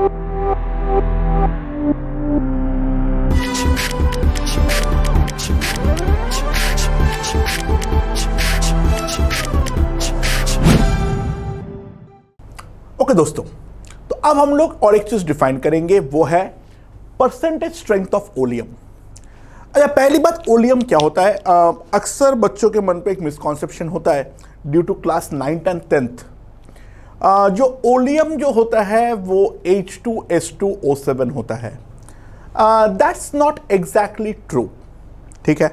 Okay दोस्तों, तो अब हम लोग और एक चीज डिफाइन करेंगे, वो है परसेंटेज स्ट्रेंथ ऑफ ओलियम। अच्छा, पहली बात, ओलियम क्या होता है? अक्सर बच्चों के मन पे एक मिसकॉन्सेप्शन होता है due to class 9th and 10th। जो ओलियम जो होता है वो H2S2O7 होता है। That's not exactly true. ठीक है,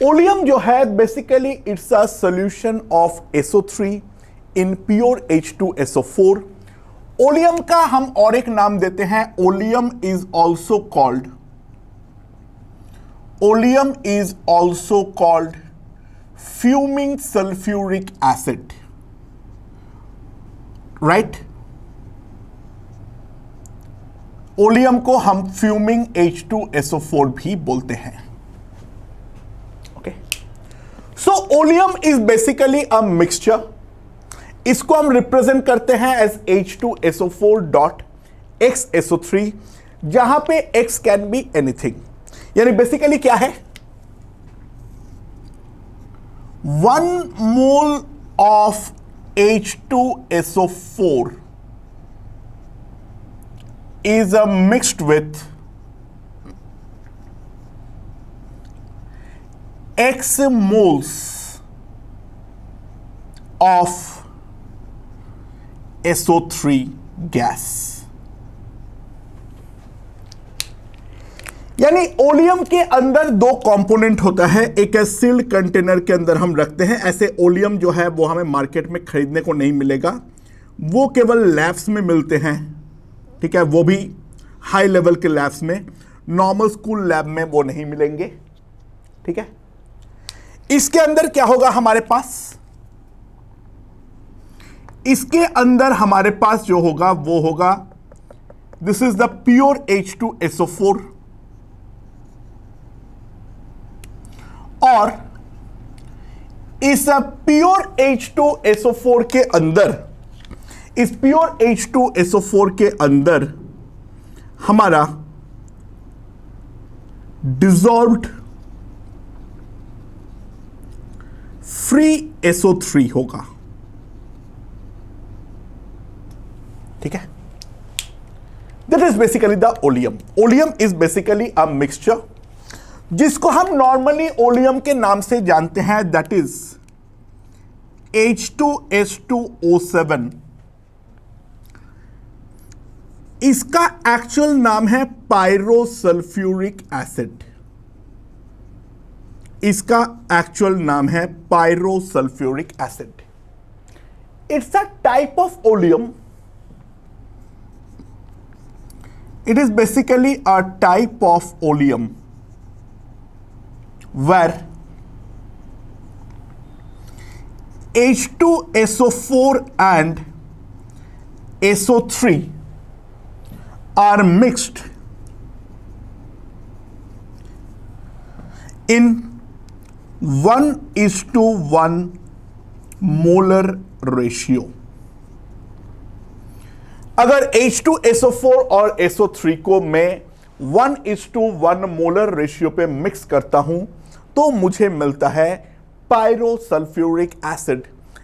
ओलियम जो है basically it's a solution of SO3 in pure H2SO4। Oleum का हम और एक नाम देते हैं, oleum is also called fuming sulphuric acid, right? Oleum को हम फ्यूमिंग H2SO4 भी बोलते हैं। Okay, so oleum is basically a mixture. इसको हम रिप्रेजेंट करते हैं एज H2SO4.XSO3, जहां पे X कैन बी एनीथिंग। यानी बेसिकली क्या है, 1 mole of H2SO4 is mixed with X moles of SO3 gas. यानी ओलियम के अंदर दो कंपोनेंट होता है, एक है सील्ड कंटेनर के अंदर हम रखते हैं। ऐसे ओलियम जो है वो हमें मार्केट में खरीदने को नहीं मिलेगा, वो केवल लैब्स में मिलते हैं। ठीक है, वो भी हाई लेवल के लैब्स में, नॉर्मल स्कूल लैब में वो नहीं मिलेंगे। ठीक है, इसके अंदर क्या होगा हमारे पास? इसके अंदर हमारे पास जो होगा वो होगा, this is the pure H2SO4, और इस प्योर H2SO4 के अंदर, इस प्योर H2SO4 के अंदर हमारा डिसॉल्व्ड फ्री SO3 होगा। ठीक है, that is basically the oleum. Oleum is basically a mixture, जिसको हम नॉर्मली ओलियम के नाम से जानते हैं, दैट इज H2S2O7। इसका एक्चुअल नाम है पायरोसल्फ्यूरिक एसिड। इसका एक्चुअल नाम है pyrosulphuric acid. It's a type of oleum. It is basically a type of oleum where H2SO4 and SO3 are mixed in 1:1 molar ratio। अगर H2SO4 और SO3 को मैं 1:1 मोलर रेशियो पे मिक्स करता हूं तो मुझे मिलता है पायरोसल्फ्यूरिक एसिड,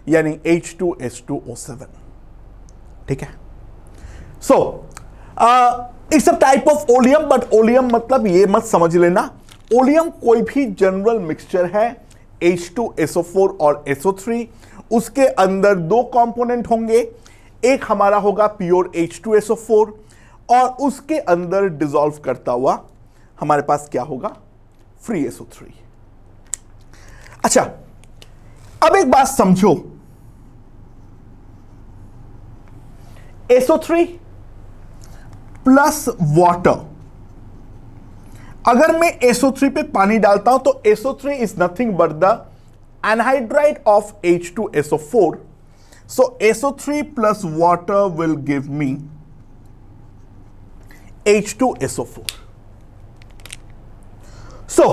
यानी H2S2O7। ठीक है, so it's a type of oleum, but oleum मतलब ये मत समझ लेना ओलियम कोई भी जनरल मिक्सचर है। H2SO4 और SO3, उसके अंदर दो कंपोनेंट होंगे, एक हमारा होगा प्योर H2SO4 और उसके अंदर डिसॉल्व करता हुआ हमारे पास क्या होगा, फ्री SO3। अच्छा, अब एक बात समझो, SO3 प्लस वाटर, अगर मैं SO3 पे पानी डालता हूं तो SO3 is nothing but the anhydride of H2SO4। So SO3 plus water will give me H2SO4। So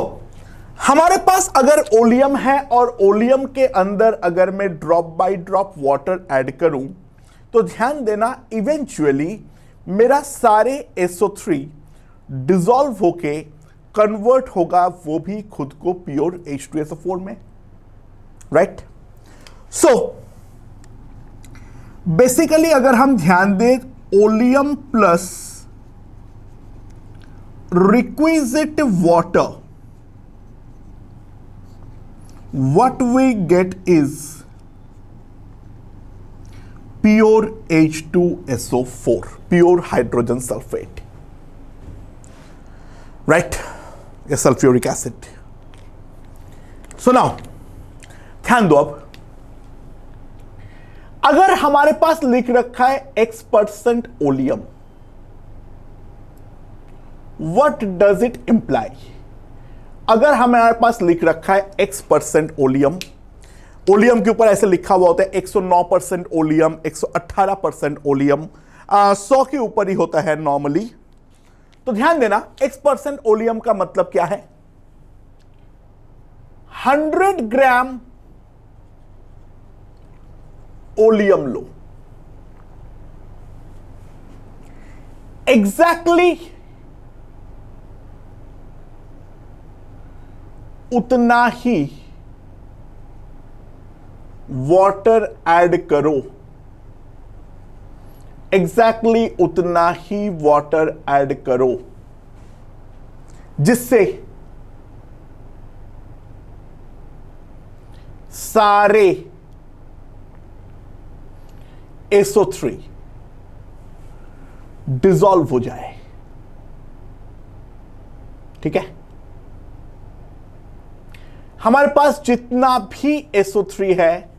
हमारे पास अगर ओलियम है और ओलियम के अंदर अगर मैं drop by drop water add करूं तो ध्यान देना इवेंचुअली मेरा सारे SO3 डिसॉल्व होके कन्वर्ट होगा वो भी खुद को प्योर H2SO4 में, राइट। सो बेसिकली अगर हम ध्यान दें, oleum plus requisite water, what we get is pure H2SO4, pure hydrogen sulfate, right? A sulfuric acid. So now ध्यान दो, अब अगर हमारे पास लिख रखा है X% oleum, what does it imply? अगर हमारे पास लिख रखा है X% ओलियम, ओलियम के ऊपर ऐसे लिखा हुआ होता है 109% ओलियम, 118% ओलियम, 100 के ऊपर ही होता है नॉर्मली। तो ध्यान देना, X% ओलियम का मतलब क्या है? 100 ग्राम ओलियम लो, एग्जैक्टली उतना ही वाटर ऐड करो, एग्जैक्टली उतना ही वाटर ऐड करो, जिससे सारे SO3 डिसॉल्व हो जाए, ठीक है। हमारे पास जितना भी SO3 है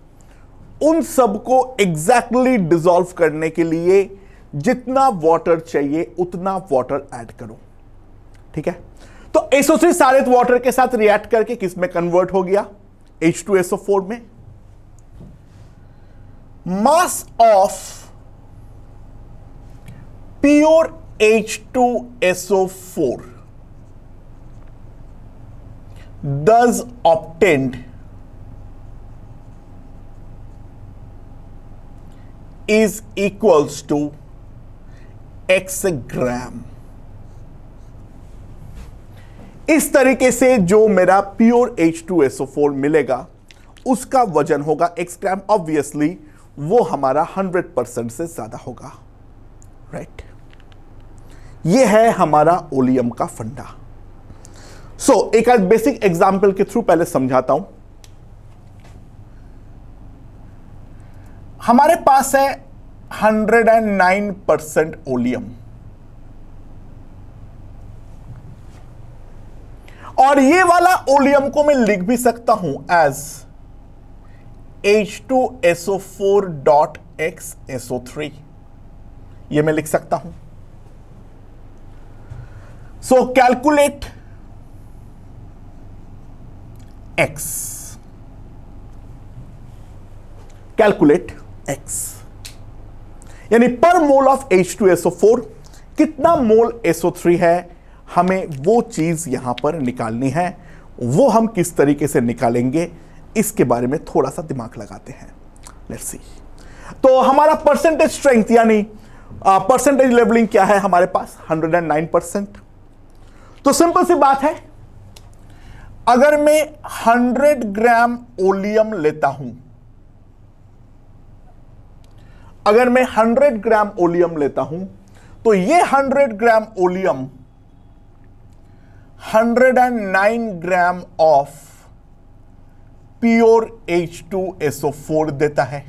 उन सबको एग्जैक्टली डिसॉल्व करने के लिए जितना वाटर चाहिए उतना वाटर ऐड करो, ठीक है। तो SO3 सारे वाटर के साथ रिएक्ट करके किस में कन्वर्ट हो गया? H2SO4 में। मास of pure H2SO4 thus obtained is equals to X ग्राम। इस तरीके से जो मेरा प्योर H2SO4 मिलेगा उसका वजन होगा X ग्राम। ऑब्वियसली वो हमारा 100% से ज्यादा होगा, राइट। ये है हमारा ओलियम का फंडा। एक बेसिक एग्जाम्पल के थ्रू पहले समझाता हूं। हमारे पास है 109% ओलियम, और ये वाला ओलियम को मैं लिख भी सकता हूं एज H2SO4.XSO3, ये मैं लिख सकता हूं। कैलकुलेट X, कैलकुलेट X, यानी पर मोल ऑफ H2SO4 कितना मोल SO3 है, हमें वो चीज यहां पर निकालनी है। वो हम किस तरीके से निकालेंगे इसके बारे में थोड़ा सा दिमाग लगाते हैं। Let's see. तो हमारा परसेंटेज स्ट्रेंथ यानी परसेंटेज लेवलिंग क्या है हमारे पास? 109%। तो सिंपल सी बात है, अगर मैं 100 ग्राम ओलियम लेता हूं, अगर मैं 100 ग्राम ओलियम लेता हूं तो ये 100 gram oleum 109 gram of pure H2SO4 देता है।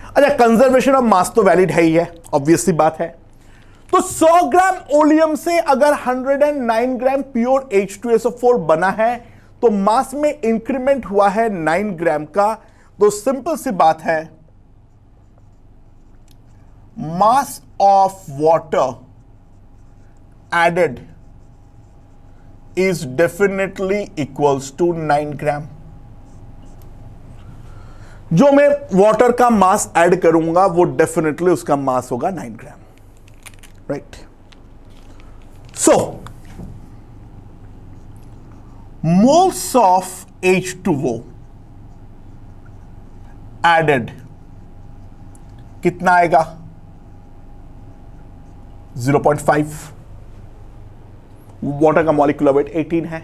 अच्छा, कंजर्वेशन ऑफ मास तो वैलिड है ही है, ऑब्वियसली बात है। तो 100 ग्राम ओलियम से अगर 109 ग्राम प्योर H2SO4 बना है तो मास में इंक्रीमेंट हुआ है 9 ग्राम का। तो सिंपल सी बात है, mass of water added is definitely equals to 9 gram. जो मैं वाटर का मास ऐड करूंगा वो डेफिनेटली उसका मास होगा 9 gram, right. So moles of H2O added कितना आएगा? 0.5। वाटर का मॉलिक्यूलर वेट 18 है,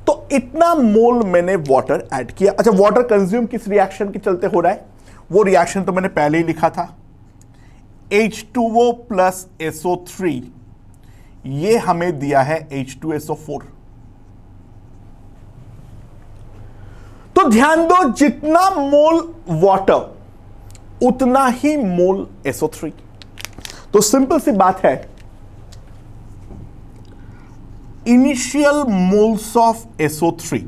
तो इतना मोल मैंने वाटर ऐड किया। अच्छा, वाटर कंज्यूम किस रिएक्शन के चलते हो रहा है? वो रिएक्शन तो मैंने पहले ही लिखा था, H2O प्लस SO3, ये हमें दिया है H2SO4। तो ध्यान दो, जितना मोल वाटर उतना ही मोल SO3। तो सिंपल सी बात है, इनिशियल मोल्स ऑफ SO3,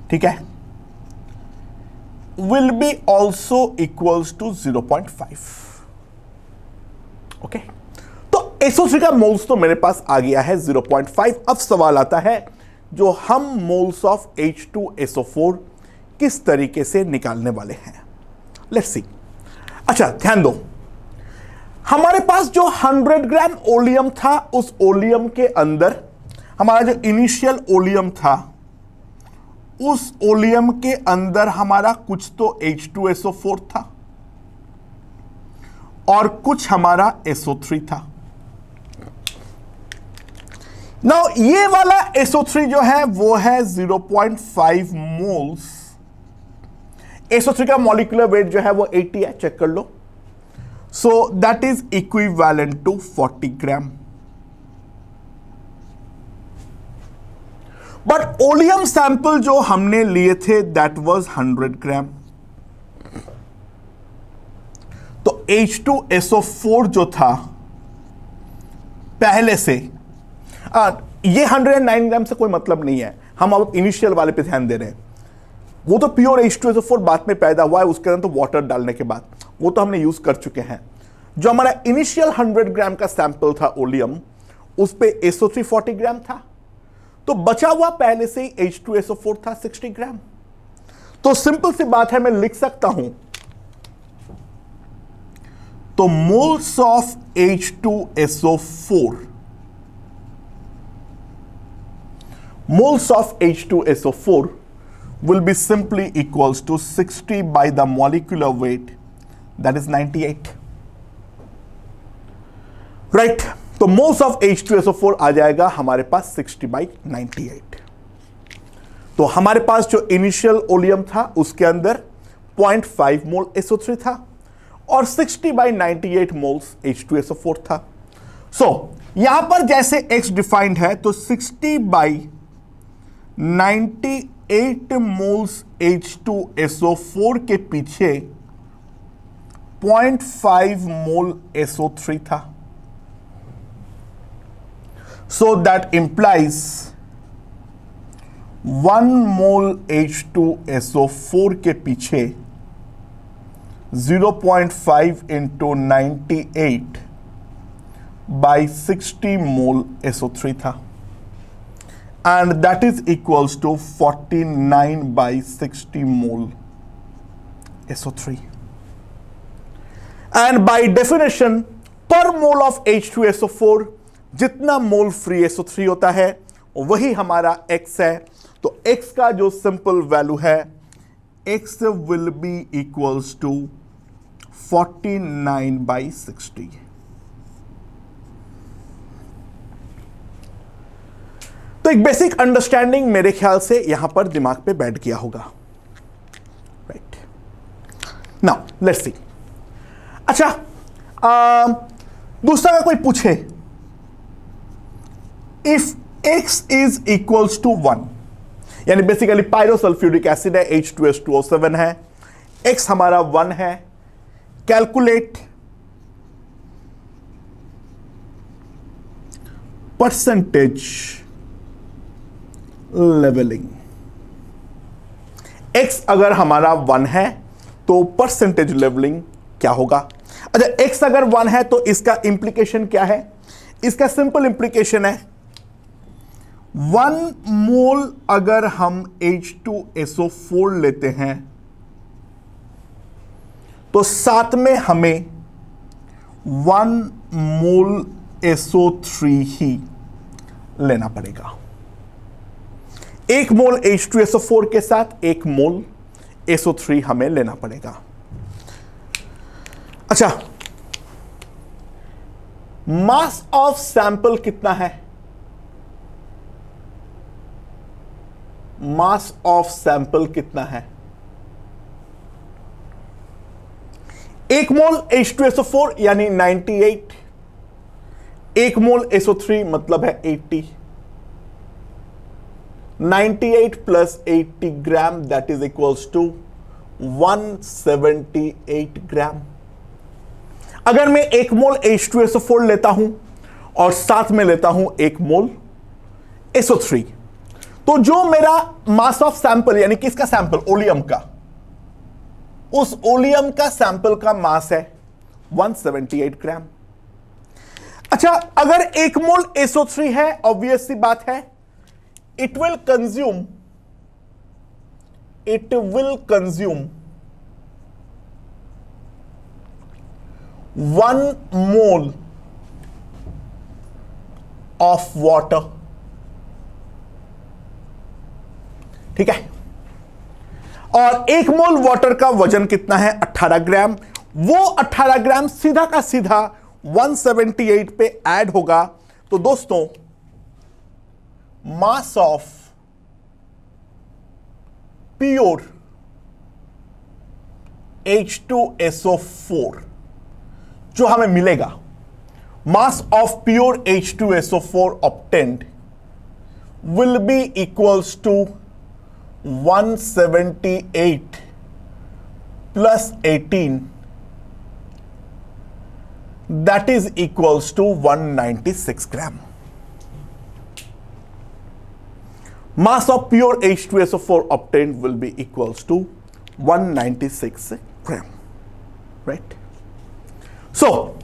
ठीक है, will be also equals to 0.5। Okay, तो SO3 का मोल्स तो मेरे पास आ गया है 0.5। अब सवाल आता है, जो हम मोल्स ऑफ H2SO4 किस तरीके से निकालने वाले हैं? Let's see. अच्छा, ध्यान दो, हमारे पास जो 100 ग्राम ओलियम था, उस ओलियम के अंदर हमारा जो इनिशियल ओलियम था, उस ओलियम के अंदर हमारा कुछ तो H2SO4 था और कुछ हमारा SO3 था। नाउ ये वाला SO3 जो है वो है 0.5 मोल्स। SO3 का मॉलिक्यूलर वेट जो है वो 80 है, चेक कर लो। So that is equivalent to 40 gram. But oleum sample जो हमने लिए थे दैट वाज 100 ग्राम। तो H2SO4 जो था पहले से, ये 109 ग्राम से कोई मतलब नहीं है, हम अब इनिशियल वाले पे ध्यान दे रहे हैं। वो तो प्योर H2SO4 बाद में पैदा हुआ है, उसके अंदर तो वाटर डालने के बाद, वो तो हमने यूज कर चुके हैं। जो हमारा इनिशियल 100 ग्राम का सैंपल था ओलियम, उस पे SO3 40 ग्राम था, तो बचा हुआ पहले से ही H2SO4 था 60 ग्राम। तो सिंपल सी बात है, मैं लिख सकता हूं, तो moles of H2SO4, moles of H2SO4 will be simply equals to 60 by the molecular weight, that is 98, right? तो moles of H2SO4 आ जाएगा हमारे पास 60 by 98। तो हमारे पास जो इनिशियल ओलियम था उसके अंदर 0.5 मोल SO3 था और 60 by 98 मोल्स H2SO4 था। सो यहां पर जैसे X डिफाइंड है, तो 60 by 98 मोल्स H2SO4 के पीछे 0.5 मोल SO3 था। So that implies 1 mole H2SO4 के पीछे 0.5 into 98 by 60 मोल SO3 था, and that is equals to 49 by 60 mole SO3। And by definition, per mole of H2SO4 जितना मोल फ्री SO3 होता है वही हमारा X है। तो X का जो सिंपल वैल्यू है, X will be equals to 49 by 60। तो एक बेसिक अंडरस्टैंडिंग मेरे ख्याल से यहां पर दिमाग पे बैठ गया होगा, राइट? Now let's see. अच्छा, दूसरा अगर कोई पूछे, if X is equals to 1, यानी बेसिकली पायरोसल्फ्यूरिक एसिड है, H2S2O7 है, X हमारा 1 है, कैलकुलेट परसेंटेज लेवलिंग। X अगर हमारा 1 है तो परसेंटेज लेवलिंग क्या होगा? अच्छा, X अगर 1 है तो इसका इंप्लीकेशन क्या है? इसका सिंपल इंप्लीकेशन है 1 मोल अगर हम H2SO4 लेते हैं तो साथ में हमें 1 मोल SO3 ही लेना पड़ेगा। 1 मोल H2SO4 के साथ 1 मोल SO3 हमें लेना पड़ेगा। अच्छा, मास ऑफ सैंपल कितना है? मास ऑफ सैंपल कितना है? 1 मोल H2SO4 यानी 98, 1 मोल SO3 मतलब है 80, 98 plus 80 gram that is equals to 178 gram. अगर मैं 1 मोल H2SO4 लेता हूं और साथ में लेता हूं 1 मोल SO3, तो जो मेरा मास ऑफ सैंपल यानी किसका सैंपल? ओलियम का, उस ओलियम का सैंपल का मास है 178 ग्राम। अच्छा, अगर 1 मोल SO3 है, ऑब्वियस सी बात है, it will consume 1 mole of water. ठीक है, और 1 मोल वाटर का वजन कितना है? 18 ग्राम। वो 18 ग्राम सीधा का सीधा 178 पे ऐड होगा। तो दोस्तों, मास ऑफ प्योर H2SO4 जो हमें मिलेगा, मास of pure H2SO4 obtained will be equals to 178 plus 18 that is equals to 196 gram. Mass of pure H2SO4 obtained will be equals to 196 gram, right? So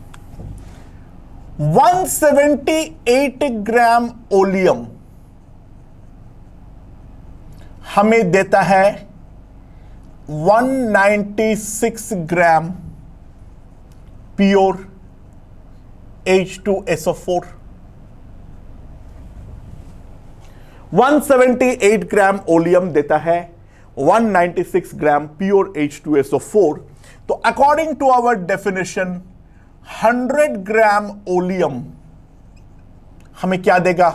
178 gram oleum हमें देता है 196 ग्राम pure H2SO4। 178 ग्राम oleum देता है 196 ग्राम pure H2SO4। तो according to our definition 100 gram oleum हमें क्या देगा?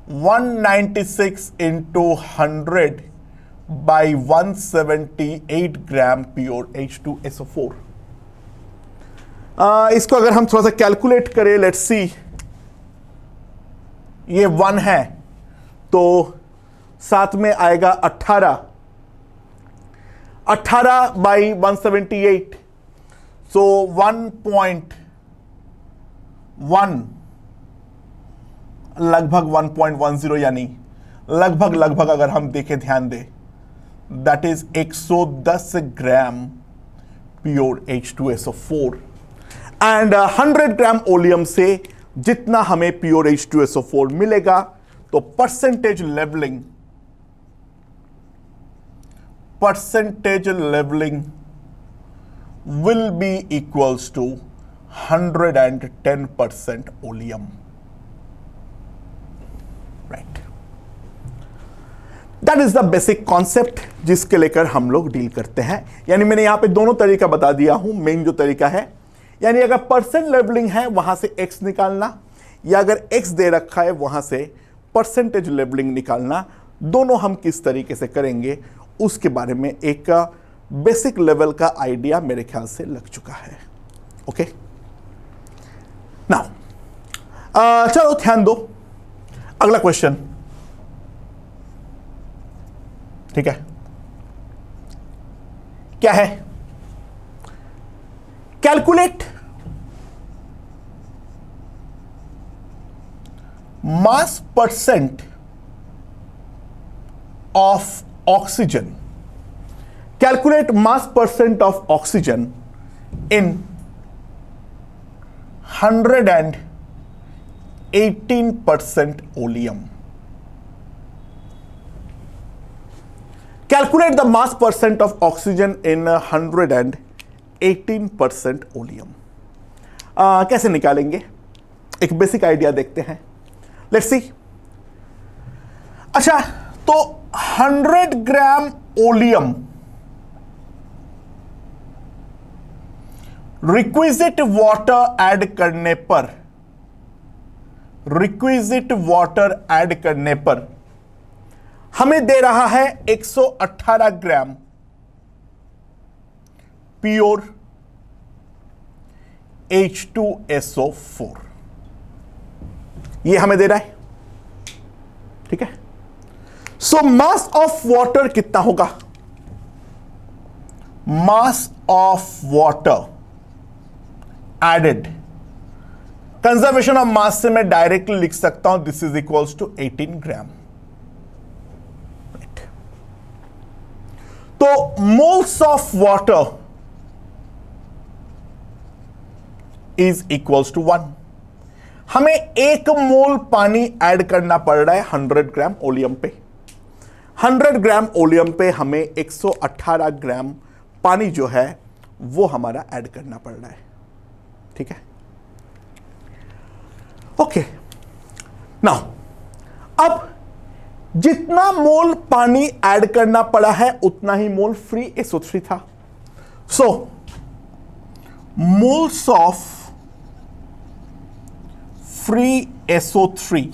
196 into 100 by 178 gram pure H2SO4। इसको अगर हम थोड़ा सा कैलकुलेट करें, लेट्स सी, ये 1 है तो साथ में आएगा 18 बाई 178, सो 1.1 लगभग 1.10 यानी लगभग अगर हम देखें, ध्यान दें, that is 110 gram pure H2SO4 and 100 gram oleum से जितना हमें प्योर H2SO4 मिलेगा, तो percentage levelling will be equals to 110% oleum, right? That is the basic concept जिसके लेकर हम लोग डील करते हैं। यानी मैंने यहां पे दोनों तरीका बता दिया हूं। मेन जो तरीका है, यानी अगर परसेंट लेवलिंग है वहां से x निकालना, या अगर x दे रखा है वहां से परसेंटेज लेवलिंग निकालना, दोनों हम किस तरीके से करेंगे उसके बारे में एक बेसिक लेवल का आइडिया मेरे ख्याल से लग चुका है। ओके, नाउ चलो ध्यान दो, अगला क्वेश्चन। ठीक है, क्या है? Calculate mass percent of oxygen, calculate mass percent of oxygen in 118% oleum. Calculate the mass percent of oxygen in 118% oleum. कैसे निकालेंगे? एक बेसिक आइडिया देखते हैं। Let's see. अच्छा, तो 100 gram oleum requisite water add करने पर, रिक्विजिट वाटर ऐड करने पर हमें दे रहा है 118 ग्राम प्योर H2SO4, ये हमें दे रहा है, ठीक है। सो मास ऑफ वाटर कितना होगा? Mass of water added, conservation of mass से मैं डायरेक्टली लिख सकता हूं, this is equals to 18 gram. तो moles of water is equals to 1। हमें 1 मोल पानी ऐड करना पड़ रहा है 100 ग्राम ओलियम पे। 100 ग्राम ओलियम पे हमें 118 ग्राम पानी जो है वो हमारा ऐड करना पड़ रहा है, ठीक है। ओके, नाउ अब जितना मोल पानी ऐड करना पड़ा है उतना ही मोल फ्री SO3 था। सो मोल्स ऑफ फ्री SO3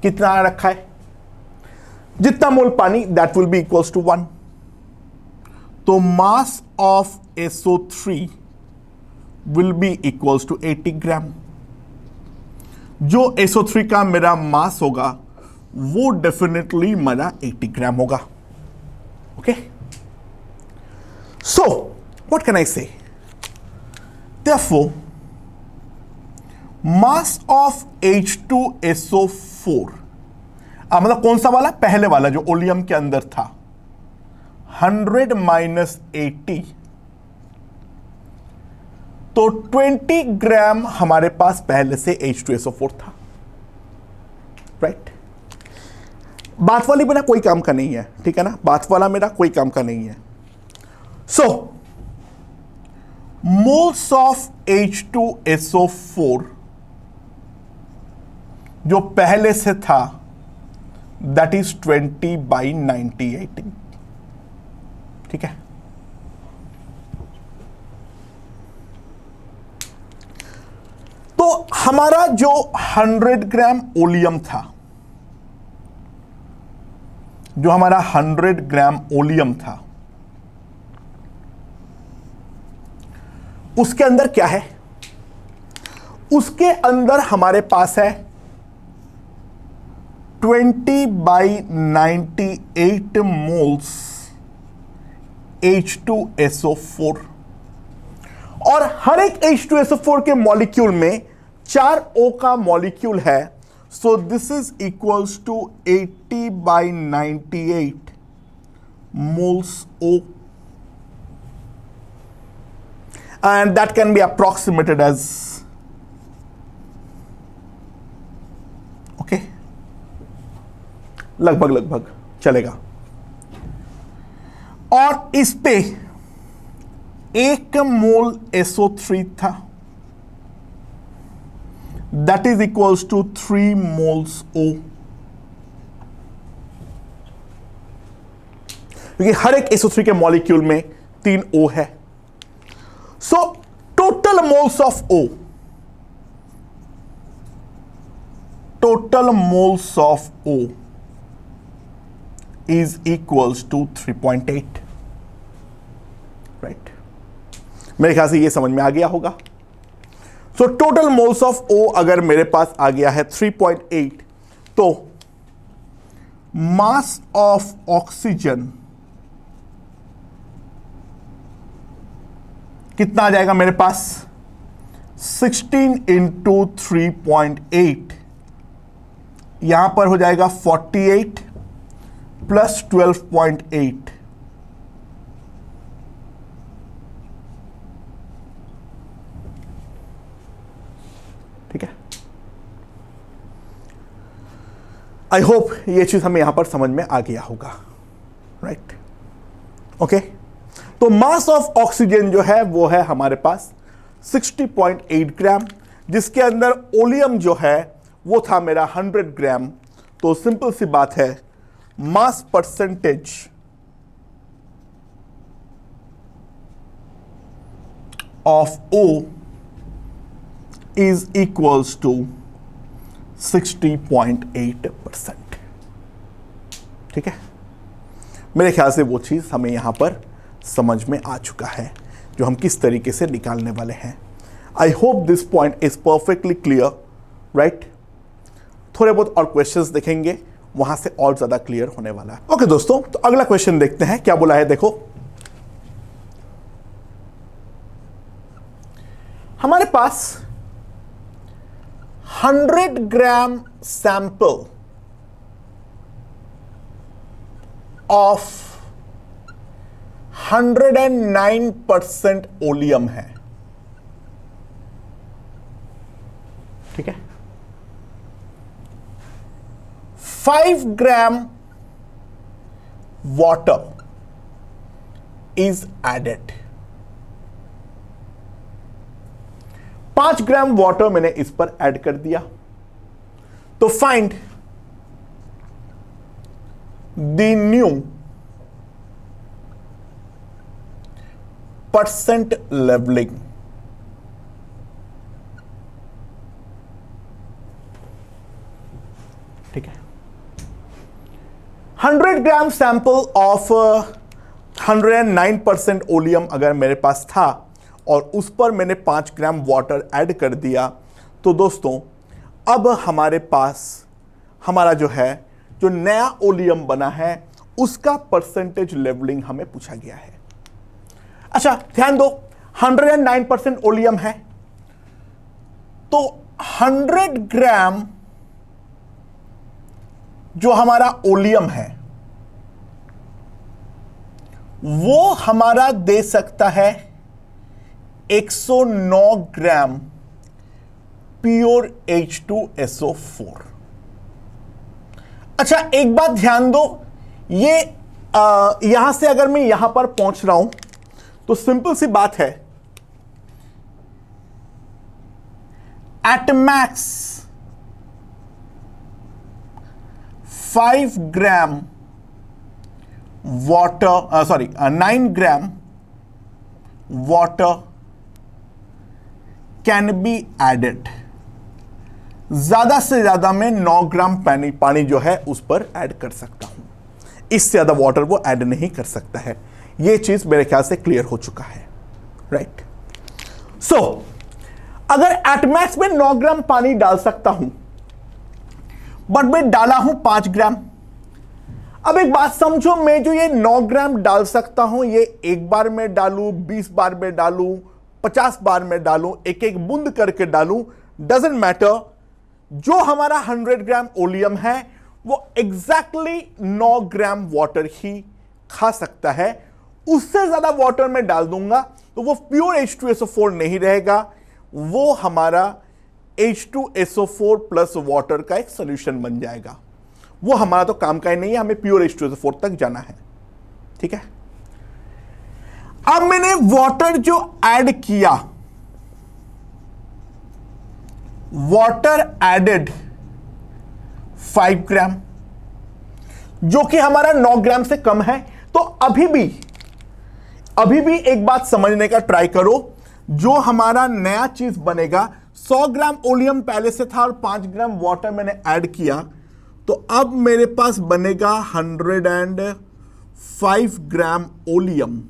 कितना रखा है? जितना मोल पानी, that will be equals to 1। तो mass of SO3 will be equals to 80 gram. जो SO3 का मेरा मास होगा वो डेफिनेटली मेरा 80 ग्राम होगा, okay. So what can I से? देयरफॉर मास ऑफ H2SO4, मतलब कौन सा वाला? पहले वाला जो ओलियम के अंदर था, 100 माइनस 80, तो 20 ग्राम हमारे पास पहले से H2SO4 था, राइट। बात वाली मेरा कोई काम का नहीं है, ठीक है ना, बात वाला मेरा कोई काम का नहीं है। सो मोल्स ऑफ H2SO4 जो पहले से था, दैट इज 20/90, ठीक है। तो हमारा जो 100 ग्राम ओलियम था, जो हमारा 100 ग्राम ओलियम था, उसके अंदर क्या है? उसके अंदर हमारे पास है 20/98 मोल्स H2SO4, और हर एक H2SO4 के मॉलिक्यूल में 4 O का मॉलिक्यूल है। So this is equals to 80/98 moles O, and that can be approximated as, okay, लगभग चलेगा। और इस पे 1 मोल SO3 था, that is equals to 3 moles O, क्योंकि हर एक SO3 के मॉलिक्यूल में 3 O है। So total moles of O, total moles of O is equals to 3.8, right. मेरे ख्याल से ये समझ में आ गया होगा। So total moles of O अगर मेरे पास आ गया है 3.8, तो मास ऑफ ऑक्सीजन कितना आ जाएगा मेरे पास? 16 इंटू 3.8, यहां पर हो जाएगा 48 प्लस 12.8, ठीक है। आई होप ये चीज हमें यहां पर समझ में आ गया होगा, राइट, ओके। तो मास ऑफ ऑक्सीजन जो है वो है हमारे पास 60.8 ग्राम, जिसके अंदर ओलियम जो है वो था मेरा 100 ग्राम। तो सिंपल सी बात है, mass percentage of O is equals to 60.8%. ठीक है, मेरे ख्याल से वो चीज हमें यहां पर समझ में आ चुका है जो हम किस तरीके से निकालने वाले हैं. I hope this point is perfectly clear, right. थोड़े बहुत और क्वेश्चंस देखेंगे, वहां से और ज्यादा क्लियर होने वाला है. ओके दोस्तों, तो अगला क्वेश्चन देखते हैं क्या बोला है. देखो, हमारे पास 100 ग्राम सैंपल ऑफ 109% ओलियम है. ठीक है, 5 gram water is added. 5 gram water मैंने इस पर ऐड कर दिया. तो find the new percent levelling. ठीक है, 100 ग्राम सैंपल ऑफ 109% ओलियम अगर मेरे पास था और उस पर मैंने 5 ग्राम वाटर ऐड कर दिया, तो दोस्तों अब हमारे पास हमारा जो है, जो नया ओलियम बना है, उसका परसेंटेज लेवलिंग हमें पूछा गया है. अच्छा ध्यान दो, 109% ओलियम है, तो 100 ग्राम जो हमारा ओलियम है वो हमारा दे सकता है 109 ग्राम प्योर H2SO4. अच्छा एक बात ध्यान दो, ये यहां से अगर मैं यहां पर पहुंच रहा हूं तो सिंपल सी बात है, at max 5 gram water 9 gram water can be added. ज्यादा से ज्यादा मैं 9 ग्राम पानी जो है उस पर ऐड कर सकता हूं. इससे ज्यादा वाटर वो ऐड नहीं कर सकता है. ये चीज मेरे ख्याल से क्लियर हो चुका है, राइट. सो अगर एट मैक्स में 9 ग्राम पानी डाल सकता हूं, बट मैं डाला हूं 5 ग्राम. अब एक बात समझो, मैं जो ये 9 ग्राम डाल सकता हूं, ये एक बार में डालूं, 20 बार में डालूं, 50 बार में डालूं, एक एक बूंद करके डालूं, डजेंट मैटर. जो हमारा 100 ग्राम ओलियम है वो एग्जैक्टली 9 ग्राम वाटर ही खा सकता है. उससे ज्यादा वाटर में डाल दूंगा तो वो प्योर H2SO4 नहीं रहेगा, वो हमारा H2SO4 प्लस वाटर का एक सॉल्यूशन बन जाएगा. वो हमारा तो काम का ही नहीं है, हमें प्योर H2SO4 तक जाना है. ठीक है, अब मैंने वाटर जो ऐड किया, वाटर एडेड 5 ग्राम, जो कि हमारा 9 ग्राम से कम है. तो अभी भी एक बात समझने का ट्राई करो, जो हमारा नया चीज बनेगा, 100 ग्राम ओलियम पहले से था और 5 ग्राम वाटर मैंने ऐड किया, तो अब मेरे पास बनेगा 105 ग्राम ओलियम.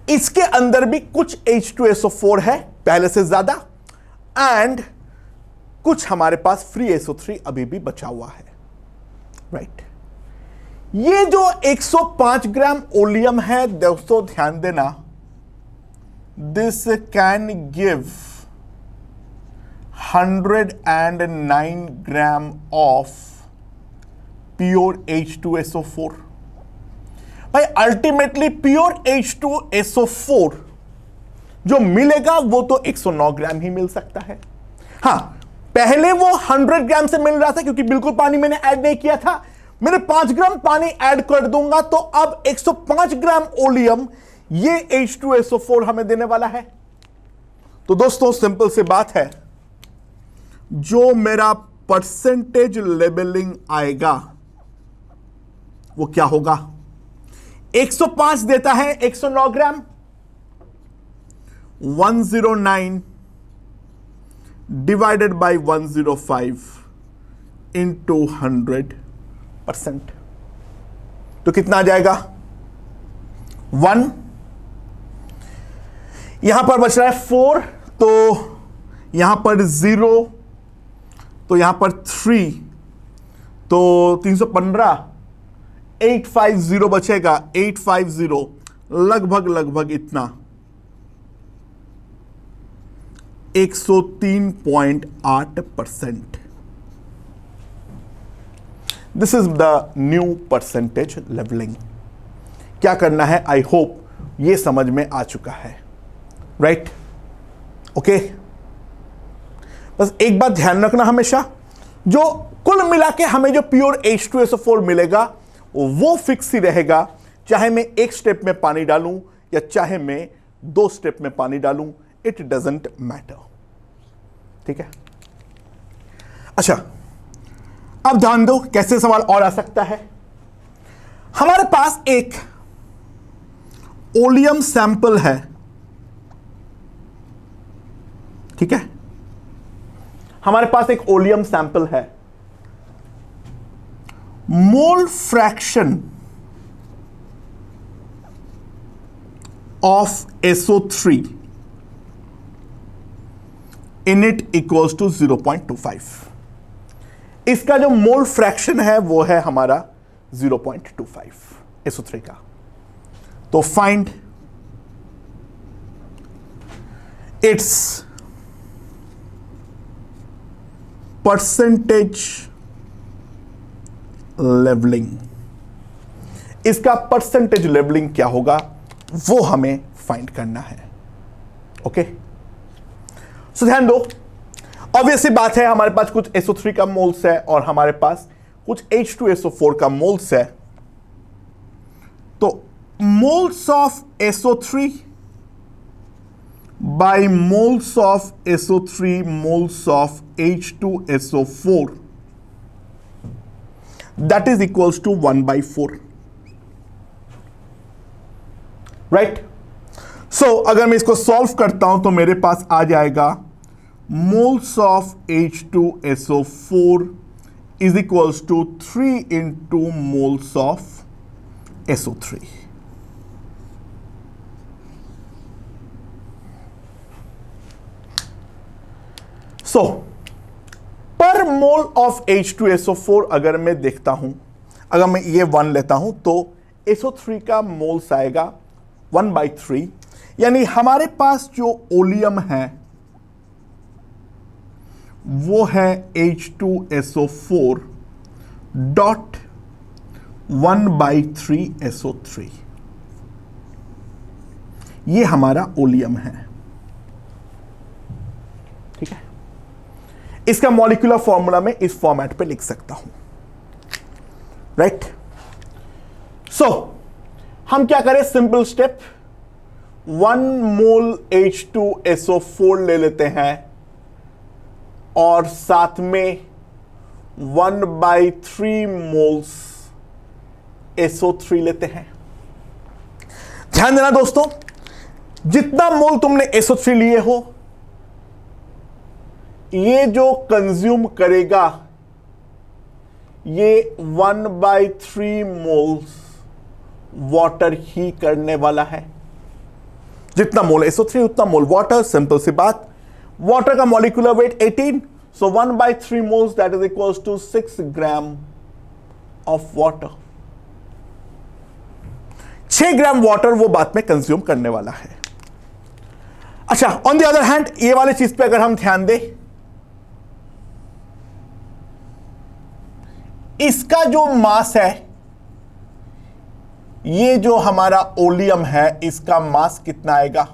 इसके अंदर भी कुछ H2SO4 है पहले से ज्यादा, एंड कुछ हमारे पास फ्री SO3 अभी भी बचा हुआ है, राइट. ये जो 105 ग्राम ओलियम है दोस्तों, ध्यान देना, this can give 109 gram of pure H2SO4. भाई अल्टीमेटली प्योर H2SO4 जो मिलेगा वो तो 109 ग्राम ही मिल सकता है. हां, पहले वो 100 ग्राम से मिल रहा था क्योंकि बिल्कुल पानी मैंने ऐड नहीं किया था. मैंने 5 ग्राम पानी ऐड कर दूंगा तो अब 105 ग्राम ओलियम ये H2SO4 हमें देने वाला है. तो दोस्तों सिंपल सी बात है, जो मेरा परसेंटेज लेबलिंग आएगा वो क्या होगा? 105 देता है 109 ग्राम, 109 डिवाइडेड बाई 105 इंटू 100%। तो कितना आ जाएगा? 1, यहां पर बच रहा है 4, तो यहां पर 0, तो यहां पर 3, तो 315, 850 बचेगा, 850 लगभग इतना 103.8%। This is the new percentage levelling. क्या करना है? आई होप ये समझ में आ चुका है, राइट? ओके, बस एक बात ध्यान रखना हमेशा, जो कुल मिला के हमें जो प्योर H2SO4 मिलेगा वो फिक्स ही रहेगा, चाहे मैं एक स्टेप में पानी डालूं या चाहे मैं 2 स्टेप में पानी डालूं, इट डजंट मैटर। ठीक है? अच्छा, अब ध्यान दो कैसे सवाल और आ सकता है। हमारे पास एक ओलियम सैंपल है, ठीक है? हमारे पास एक ओलियम सैंपल है। Mole fraction of SO3 in it equals to 0.25। इसका जो मोल फ्रैक्शन है वो है हमारा 0.25 SO3 का। तो फाइंड इट्स परसेंटेज लेवलिंग। इसका परसेंटेज लेवलिंग क्या होगा वो हमें फाइंड करना है। ओके, सो ध्यान दो, ऑब्वियस बात है, हमारे पास कुछ SO3 का मोल्स है और हमारे पास कुछ H2SO4 का मोल्स है। तो moles of SO3 by moles of SO3 moles of H2SO4 that is equals to 1/4, right? So अगर मैं इसको सॉल्व करता हूं तो मेरे पास आ जाएगा moles of H2SO4 is equals to 3 into moles of SO3। So per mole of H2SO4 अगर मैं देखता हूं, अगर मैं ये 1 लेता हूं तो SO3 का मोल्स आएगा 1/3, यानी हमारे पास जो ओलियम है वो है H2SO4 डॉट 1/3 SO3। ये हमारा ओलियम है, ठीक है? इसका मॉलिक्यूलर फॉर्मूला में इस फॉर्मेट पे लिख सकता हूं, राइट? सो हम क्या करें? सिंपल स्टेप, 1 मोल H2SO4 ले लेते हैं और साथ में 1/3 मोल्स SO3 लेते हैं। ध्यान देना दोस्तों, जितना मोल तुमने SO3 लिए हो, ये जो कंज्यूम करेगा ये 1/3 मोल्स वाटर ही करने वाला है। जितना मोल SO3 उतना मोल वाटर। सिंपल सी बात, वाटर का molecular weight 18, so 1/3 moles that is equals to 6 gram of water. 6 gram water वो बाद में कंज्यूम करने वाला है। अच्छा, ऑन द अदर हैंड ये वाली चीज पे अगर हम ध्यान दें, इसका जो मास है, ये जो हमारा ओलियम है, इसका मास कितना आएगा?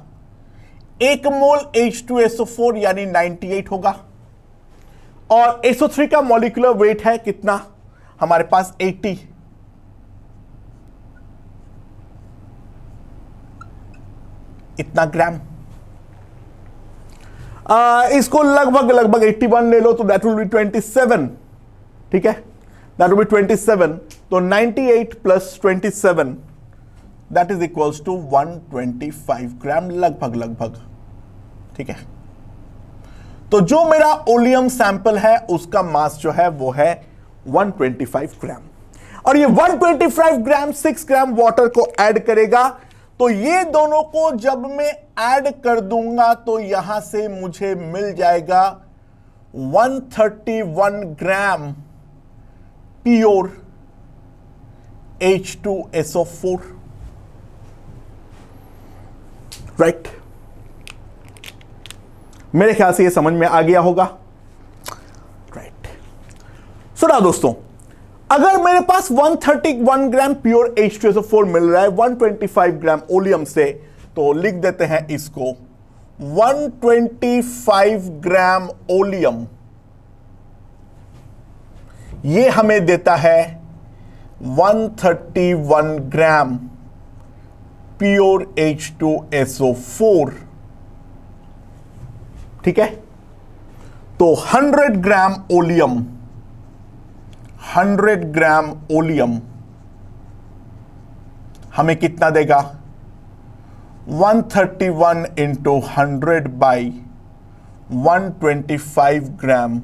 1 मोल H2SO4 यानी 98 होगा, और SO3 का मॉलिक्यूलर वेट है कितना हमारे पास? 80। इतना ग्राम। इसको लगभग 81 ले लो तो दैट विल बी 27, ठीक है? दैट विल बी 27, तो 98 plus 27 that is equals to 125 gram लगभग। ठीक है। तो जो मेरा ओलियम सैंपल है उसका मास जो है वो है 125 ग्राम, और ये 125 ग्राम 6 ग्राम वाटर को ऐड करेगा। तो ये दोनों को जब मैं ऐड कर दूंगा तो यहां से मुझे मिल जाएगा 131 ग्राम प्योर H2SO4, राइट। मेरे ख्याल से ये समझ में आ गया होगा, राइट। सुना दोस्तों, अगर मेरे पास 131 ग्राम प्योर H2SO4 मिल रहा है 125 ग्राम ओलियम से, तो लिख देते हैं इसको 125 ग्राम ओलियम, ये हमें देता है 131 ग्राम प्योर H2SO4, ठीक है। तो 100 ग्राम ओलियम, 100 ग्राम ओलियम हमें कितना देगा? 131 into 100 by 125 gram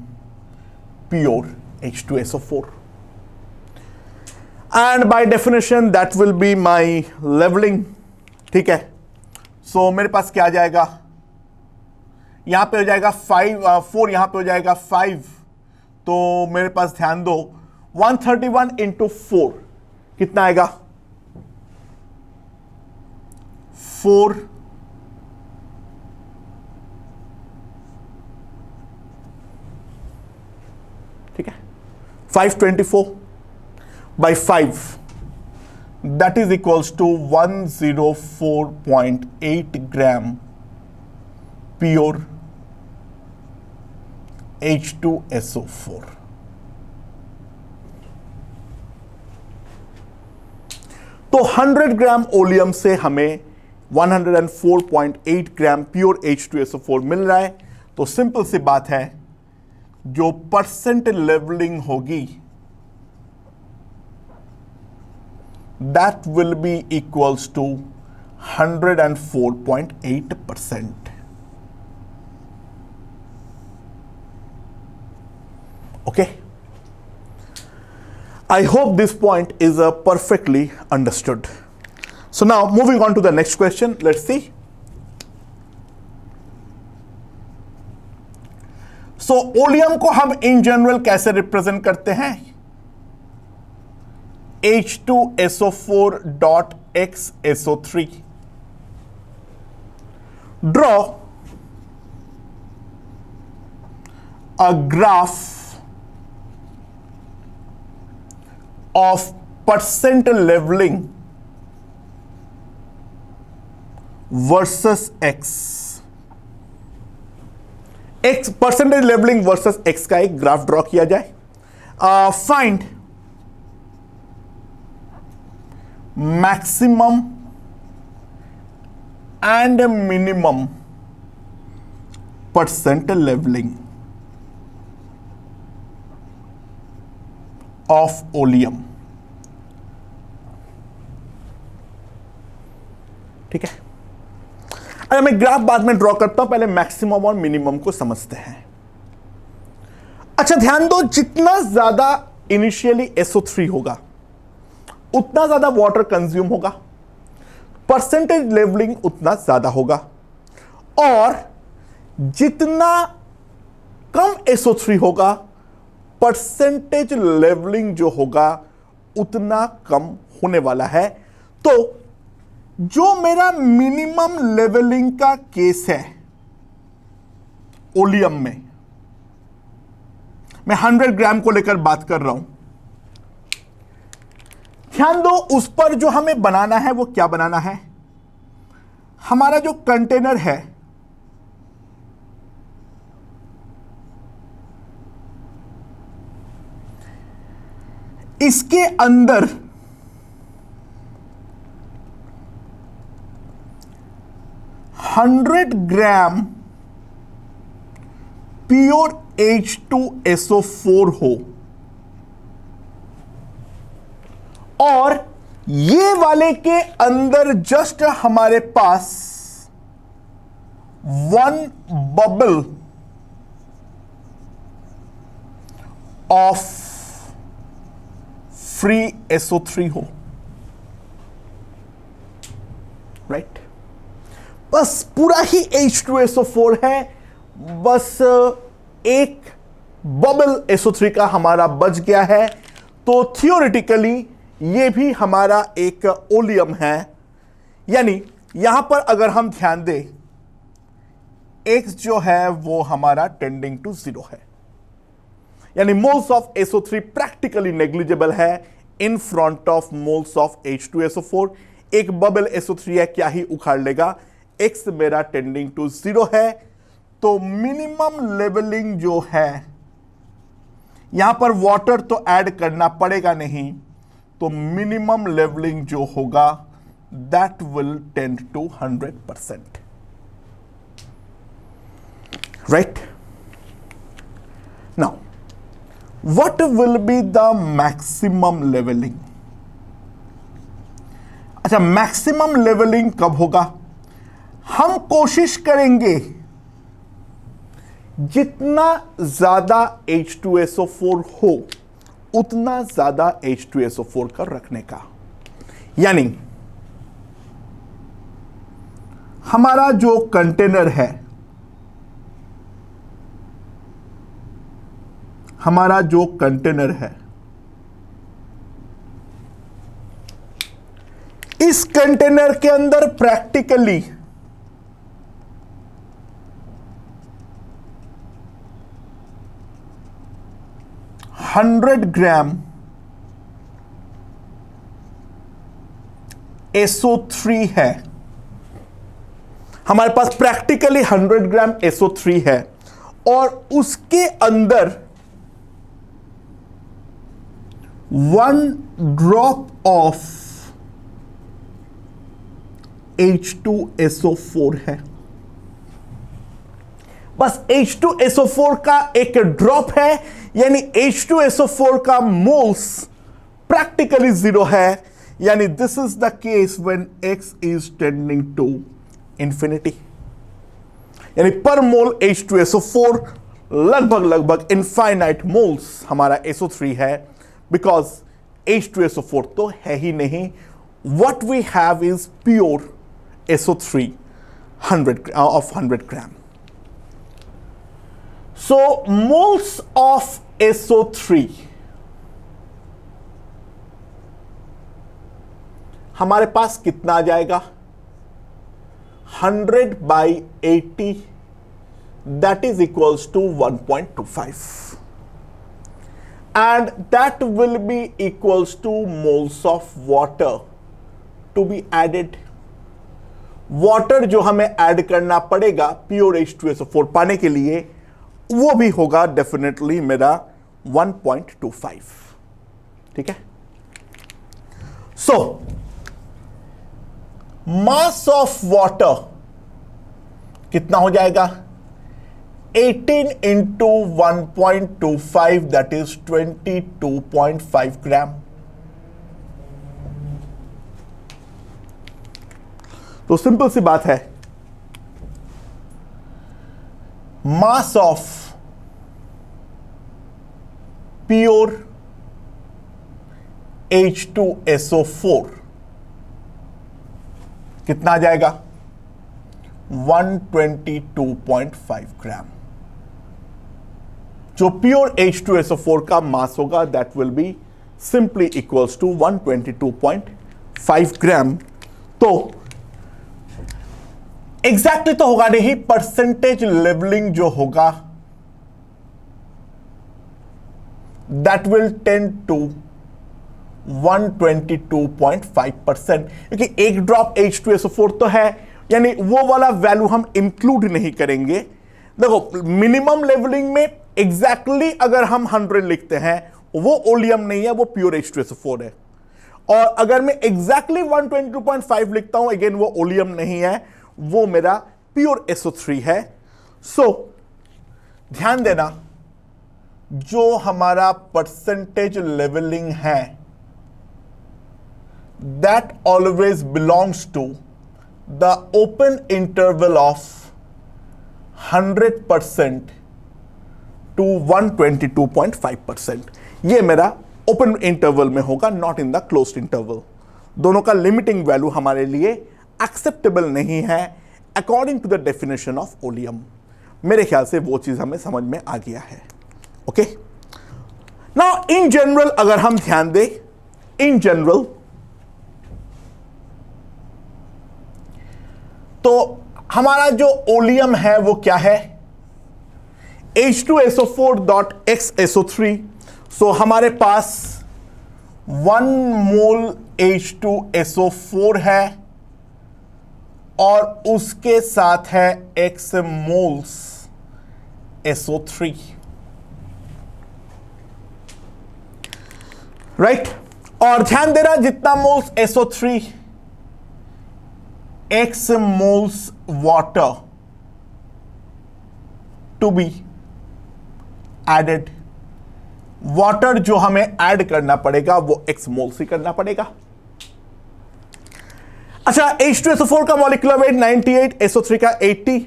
pure H2SO4, and by definition that will be my leveling, ठीक है। सो मेरे पास क्या आ जाएगा, यहां पे हो जाएगा 4, यहां पे हो जाएगा 5, तो मेरे पास ध्यान दो 131 इंटू 4 कितना आएगा? 4, ठीक है। 524 by 5, that is equals to 104.8 gram pure H2SO4। तो 100 ग्राम ओलियम से हमें 104.8 ग्राम प्योर H2SO4 मिल रहा है। तो सिंपल सी बात है, जो परसेंट लेवलिंग होगी that will be equals to 104.8%. Okay, I hope this point is perfectly understood. So now moving on to the next question, let's see. So oleum को हम in general कैसे रिप्रेजेंट करते हैं? H2SO4.xSO3. Draw a graph of percent leveling versus X. X percentage leveling versus X का एक graph draw किया जाए। Find maximum and minimum percent leveling of oleum, ठीक है। अरे मैं ग्राफ बाद में ड्रॉ करता हूं, पहले मैक्सिमम और मिनिमम को समझते हैं। अच्छा ध्यान दो, जितना ज्यादा इनिशियली SO3 होगा उतना ज्यादा वाटर कंज्यूम होगा, परसेंटेज लेवलिंग उतना ज्यादा होगा, और जितना कम SO3 होगा परसेंटेज लेवलिंग जो होगा उतना कम होने वाला है। तो जो मेरा मिनिमम लेवलिंग का केस है ओलियम में, मैं 100 ग्राम को लेकर बात कर रहा हूं, ध्यान दो उस पर जो हमें बनाना है वो क्या बनाना है? हमारा जो कंटेनर है इसके अंदर 100 ग्राम प्योर H2SO4 हो, और ये वाले के अंदर जस्ट हमारे पास one bubble of free SO3 हो, राइट। बस पूरा ही H2SO4 है, बस एक बबल SO3 का हमारा बच गया है। तो थियोरेटिकली ये भी हमारा एक ओलियम है, यानी यहां पर अगर हम ध्यान दें, X जो है वो हमारा टेंडिंग टू 0 है, यानी moles of SO3 practically negligible है in front of moles of H2SO4। एक बबल SO3 है, क्या ही उखाड़ लेगा। X मेरा टेंडिंग टू 0 है, तो मिनिमम लेवलिंग जो है, यहां पर वाटर तो ऐड करना पड़ेगा नहीं, तो मिनिमम लेवलिंग जो होगा that will tend to 100%, right. Now what will be the maximum leveling? अच्छा, मैक्सिमम लेवलिंग कब होगा? हम कोशिश करेंगे जितना ज्यादा H2SO4 हो उतना ज्यादा H2SO4 का रखने का, यानी हमारा जो कंटेनर है, हमारा जो कंटेनर है, इस कंटेनर के अंदर प्रैक्टिकली 100 ग्राम SO3 है। हमारे पास प्रैक्टिकली 100 ग्राम SO3 है और उसके अंदर 1 ड्रॉप ऑफ H2SO4 है। बस H2SO4 का एक ड्रॉप है, यानी H2SO4 का मोल्स प्रैक्टिकली 0 है, यानी this is the case when X is tending to infinity, यानी पर मोल H2SO4 लगभग इनफाइनाइट मोल्स हमारा SO3 है, बिकॉज H2SO4 तो है ही नहीं। What we have is pure SO3 of 100 gram. So moles of SO3 हमारे पास कितना आ जाएगा? 100 by 80, that is equals to 1.25, and that will be equals to moles of water to be added. Water जो हमें add करना पड़ेगा pure H2SO4 पाने के लिए, वो भी होगा डेफिनेटली मेरा 1.25, ठीक है। सो मास ऑफ वाटर कितना हो जाएगा? 18 into 1.25, that is 22.5 ग्राम। तो सिंपल सी बात है, मास ऑफ प्योर H2SO4 कितना आ जाएगा? 122.5 ग्राम। जो प्योर H2SO4 का मास होगा that will be simply equals to 122.5 gram. तो एग्जैक्टली तो होगा नहीं, परसेंटेज लेवलिंग जो होगा दैट विल टेंड टू 122.5%, क्योंकि एक ड्रॉप H2SO4 तो है, यानी वो वाला वैल्यू हम इंक्लूड नहीं करेंगे। देखो मिनिमम लेवलिंग में एग्जैक्टली अगर हम 100 लिखते हैं वो ओलियम नहीं है, वो प्योर H2SO4 है, और अगर मैं एग्जैक्टली 122.5 लिखता हूं अगेन वो ओलियम नहीं है, वो मेरा प्योर SO3 है। सो ध्यान देना, जो हमारा परसेंटेज लेवलिंग है that always belongs to the open interval of 100% to 122.5%। ये मेरा ओपन इंटरवल में होगा, not in the closed interval. दोनों का लिमिटिंग वैल्यू हमारे लिए एक्सेप्टेबल नहीं है according to the definition of oleum. मेरे ख्याल से वो चीज हमें समझ में आ गया है। ओके, नाउ इन जनरल अगर हम ध्यान दें, इन जनरल तो हमारा जो ओलियम है वो क्या है, H2SO4.XSO3। सो हमारे पास 1 मोल H2SO4 है और उसके साथ है X मोल्स SO3, राइट। और ध्यान देना, जितना moles SO3 X moles water to be added, water जो हमें ऐड करना पड़ेगा वो X मोल्स ही करना पड़ेगा। अच्छा, H2SO4 का मॉलिक्यूलर वेट 98, SO3 का 80।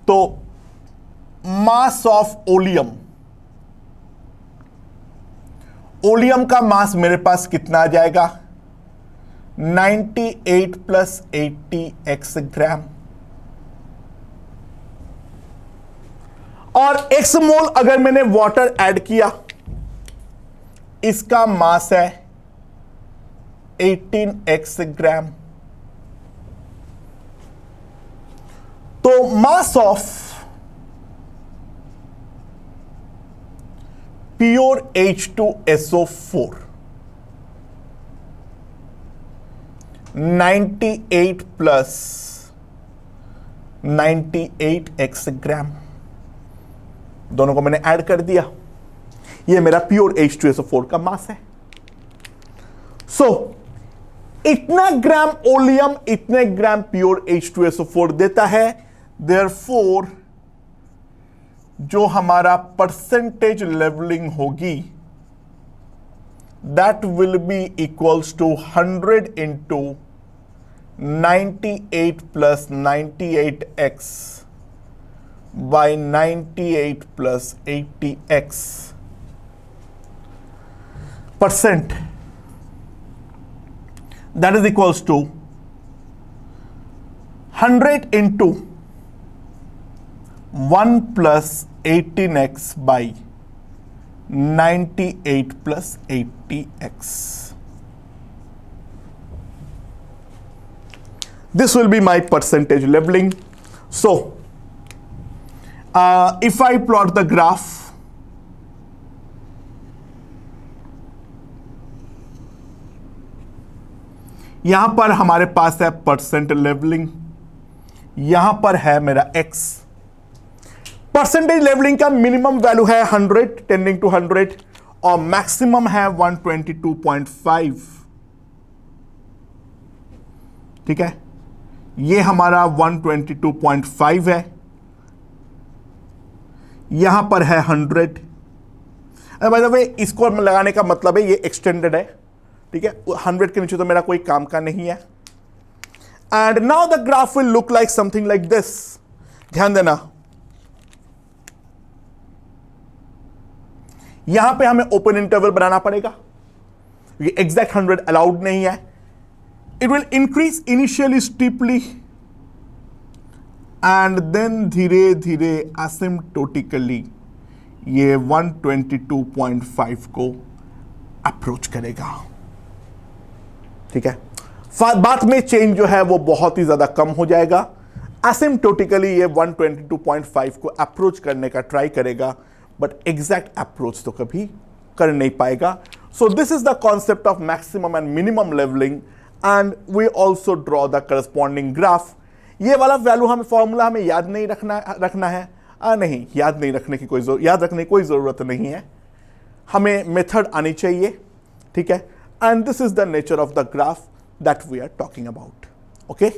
तो मास ऑफ ओलियम, ओलियम का मास मेरे पास कितना आ जाएगा, 98 प्लस 80 एक्स ग्राम। और एक्स मोल अगर मैंने वाटर ऐड किया, इसका मास है 18 एक्स ग्राम। तो mass of pure H2SO4 98 plus 98 x gram, दोनों को मैंने ऐड कर दिया, ये मेरा प्योर H2SO4 का मास है। सो इतना ग्राम ओलियम इतने ग्राम प्योर H2SO4 देता है। देयरफॉर जो हमारा परसेंटेज लेवलिंग होगी that will be equals to 100 into 98 plus 98x by 98 plus 80x percent, that is equals to 100 into 1 plus 18x by 98 plus 80x. This will be my percentage leveling. So if I plot the graph, यहां पर हमारे पास है percent levelling, यहां पर है मेरा x। Percentage levelling का minimum value है 100 टेंडिंग टू 100 और मैक्सिमम है 122.5। ठीक है, ये हमारा 122.5 है, यहां पर है 100। बाय द वे इसको लगाने का मतलब है ये एक्सटेंडेड है, ठीक है, 100 के नीचे तो मेरा कोई काम का नहीं है। And now the graph will look like something like this. ध्यान देना, यहां पे हमें ओपन इंटरवल बनाना पड़ेगा, ये एग्जैक्ट 100 अलाउड नहीं है। It will increase initially steeply and then धीरे धीरे एसिम्प्टोटिकली ये 122.5 को अप्रोच करेगा। ठीक है, बाद में चेंज जो है वो बहुत ही ज्यादा कम हो जाएगा। एसिम्प्टोटिकली ये 122.5 को अप्रोच करने का ट्राई करेगा, बट एग्जैक्ट अप्रोच तो कभी कर नहीं पाएगा। So this is the concept of maximum and minimum levelling and we also draw the corresponding graph. ये वाला वैल्यू हमें फॉर्मूला हमें याद नहीं रखना है, नहीं याद रखने की कोई जरूरत नहीं है, हमें मेथड आनी चाहिए। ठीक है, and this is the nature of the graph that we are talking about. Okay.